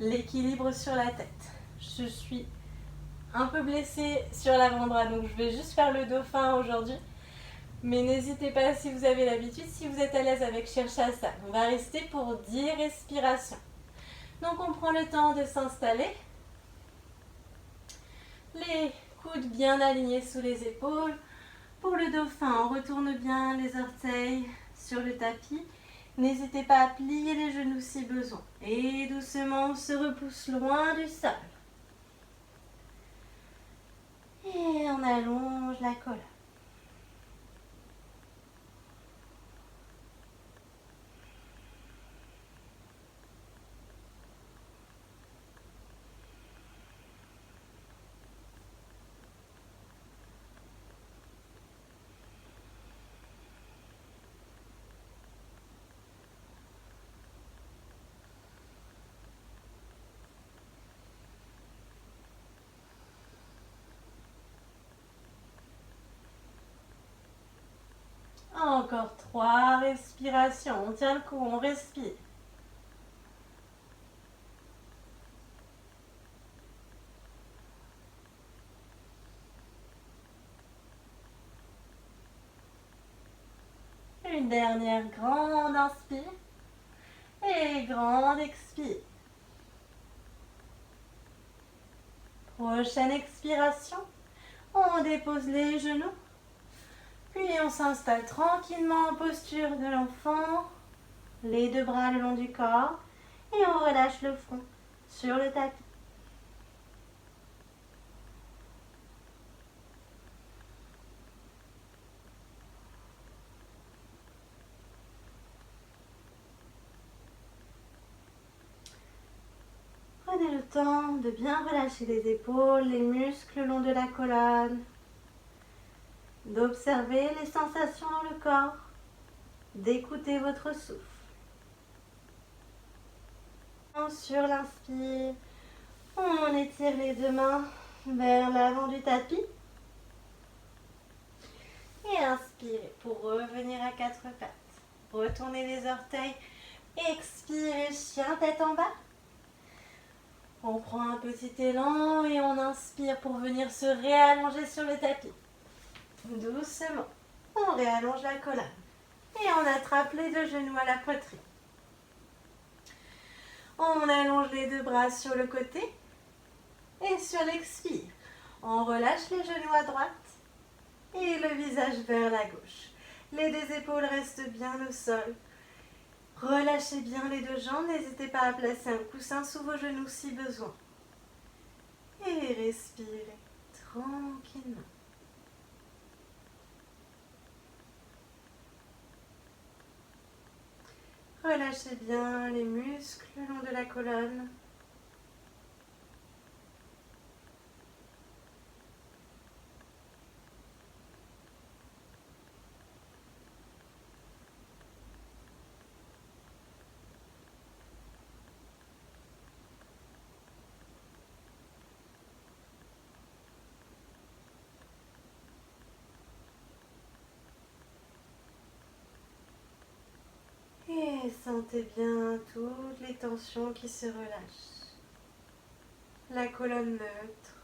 L'équilibre sur la tête. Je suis un peu blessée sur l'avant-bras, donc je vais juste faire le dauphin aujourd'hui. Mais n'hésitez pas si vous avez l'habitude, si vous êtes à l'aise avec Shirshasana. On va rester pour 10 respirations. Donc on prend le temps de s'installer. Les coudes bien alignés sous les épaules. Pour le dauphin, on retourne bien les orteils sur le tapis. N'hésitez pas à plier les genoux si besoin. Et doucement, on se repousse loin du sol. Et on allonge la colonne. Encore 3 respirations. On tient le coup, on respire. Une dernière grande inspire et grande expire. Prochaine expiration, on dépose les genoux, puis on s'installe tranquillement en posture de l'enfant, les deux bras le long du corps et on relâche le front sur le tapis. temps de bien relâcher les épaules, les muscles le long de la colonne, d'observer les sensations dans le corps, d'écouter votre souffle. Sur l'inspire, on étire les deux mains vers l'avant du tapis. Et inspirez pour revenir à quatre pattes. Retournez les orteils. Expirez, chien tête en bas. On prend un petit élan et on inspire pour venir se réallonger sur le tapis. Doucement, on réallonge la colonne. Et on attrape les deux genoux à la poitrine. On allonge les deux bras sur le côté. Et sur l'expire, on relâche les genoux à droite et le visage vers la gauche. Les deux épaules restent bien au sol. Relâchez bien les deux jambes. N'hésitez pas à placer un coussin sous vos genoux si besoin. Et respirez tranquillement. Relâchez bien les muscles le long de la colonne. Et sentez bien toutes les tensions qui se relâchent. La colonne neutre.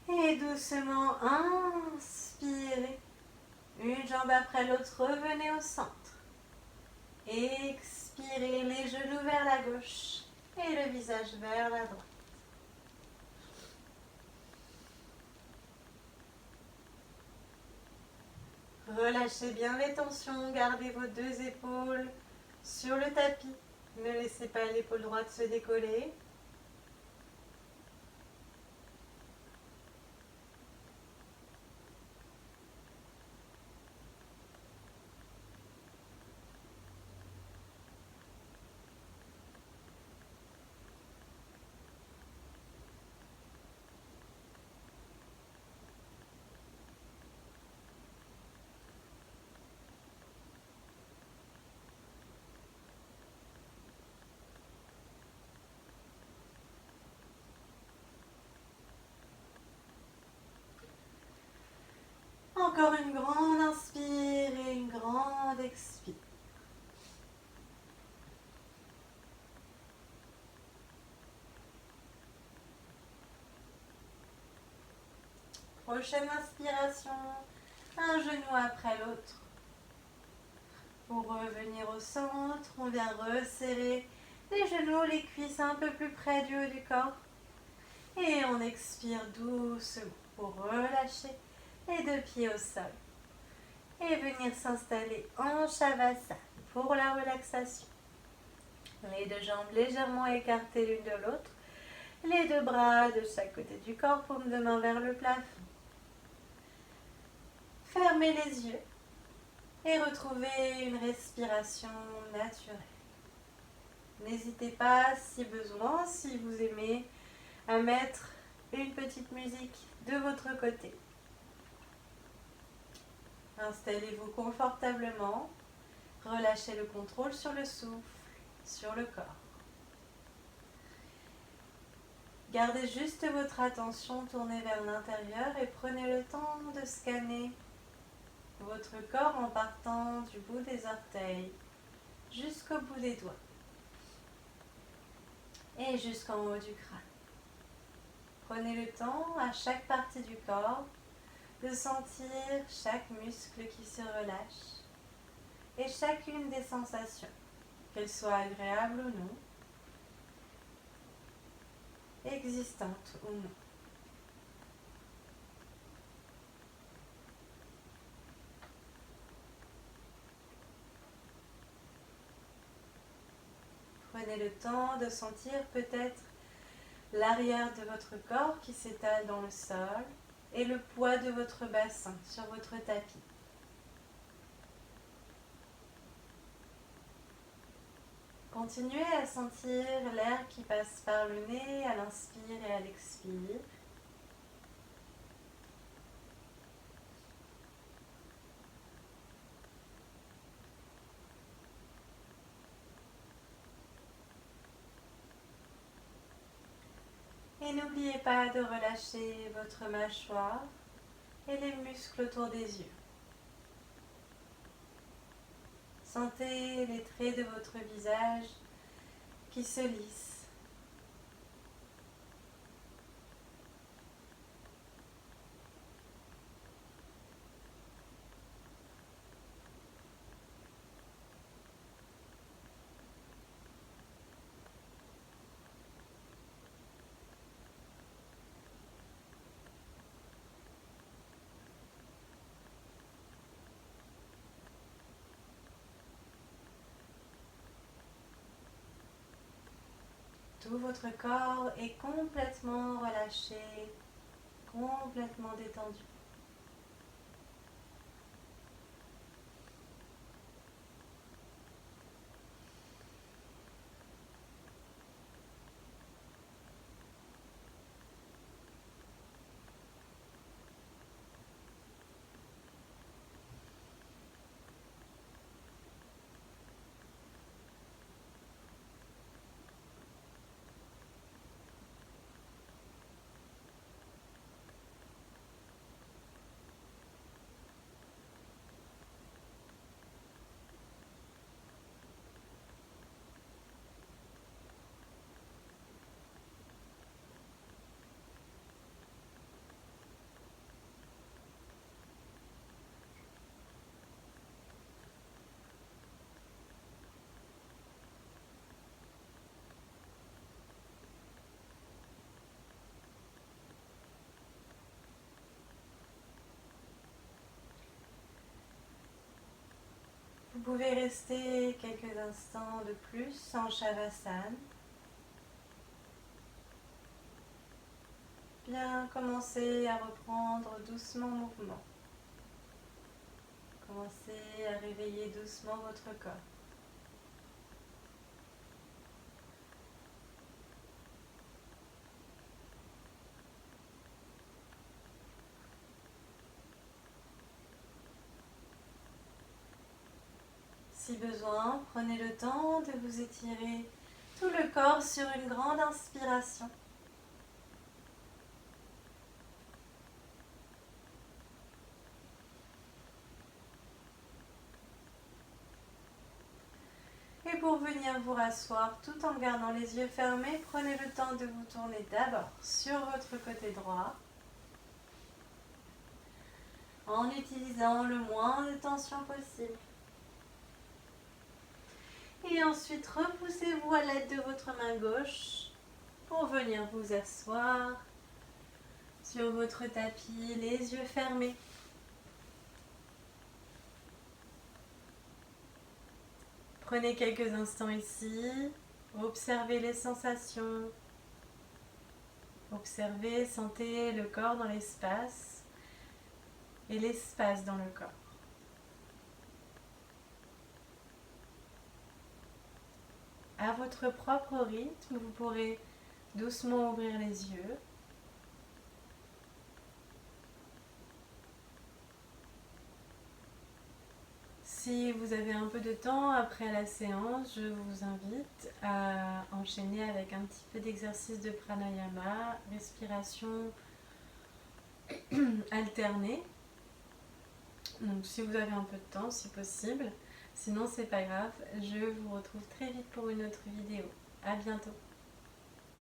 Et doucement inspirez. Une jambe après l'autre, revenez au centre. Expirez, les genoux vers la gauche et le visage vers la droite. Relâchez bien les tensions, gardez vos deux épaules sur le tapis. Ne laissez pas l'épaule droite se décoller. Encore une grande inspire et une grande expire. Prochaine inspiration, un genou après l'autre. Pour revenir au centre, on vient resserrer les genoux, les cuisses un peu plus près du haut du corps. Et on expire doucement pour relâcher les deux pieds au sol. Et venir s'installer en Shavasana pour la relaxation. Les deux jambes légèrement écartées l'une de l'autre. Les deux bras de chaque côté du corps, paume de main vers le plafond. Fermez les yeux et retrouvez une respiration naturelle. N'hésitez pas, si besoin, si vous aimez, à mettre une petite musique de votre côté. Installez-vous confortablement, relâchez le contrôle sur le souffle, sur le corps. Gardez juste votre attention tournée vers l'intérieur et prenez le temps de scanner votre corps en partant du bout des orteils jusqu'au bout des doigts et jusqu'en haut du crâne. Prenez le temps à chaque partie du corps de sentir chaque muscle qui se relâche et chacune des sensations, qu'elles soient agréables ou non, existantes ou non. Prenez le temps de sentir peut-être l'arrière de votre corps qui s'étale dans le sol et le poids de votre bassin sur votre tapis. Continuez à sentir l'air qui passe par le nez à l'inspire et à l'expire. Et n'oubliez pas de relâcher votre mâchoire et les muscles autour des yeux. Sentez les traits de votre visage qui se lissent. Tout votre corps est complètement relâché, complètement détendu. Vous pouvez rester quelques instants de plus en Shavasana. Bien, commencez à reprendre doucement mouvement. Commencez à réveiller doucement votre corps. Si besoin, prenez le temps de vous étirer tout le corps sur une grande inspiration. Et pour venir vous rasseoir tout en gardant les yeux fermés, prenez le temps de vous tourner d'abord sur votre côté droit en utilisant le moins de tension possible. Et ensuite, repoussez-vous à l'aide de votre main gauche pour venir vous asseoir sur votre tapis, les yeux fermés. Prenez quelques instants ici, observez les sensations, observez, sentez le corps dans l'espace et l'espace dans le corps. À votre propre rythme, vous pourrez doucement ouvrir les yeux. Si vous avez un peu de temps après la séance, je vous invite à enchaîner avec un petit peu d'exercice de pranayama, respiration alternée. Donc si vous avez un peu de temps, si possible. Sinon, c'est pas grave. Je vous retrouve très vite pour une autre vidéo. À bientôt.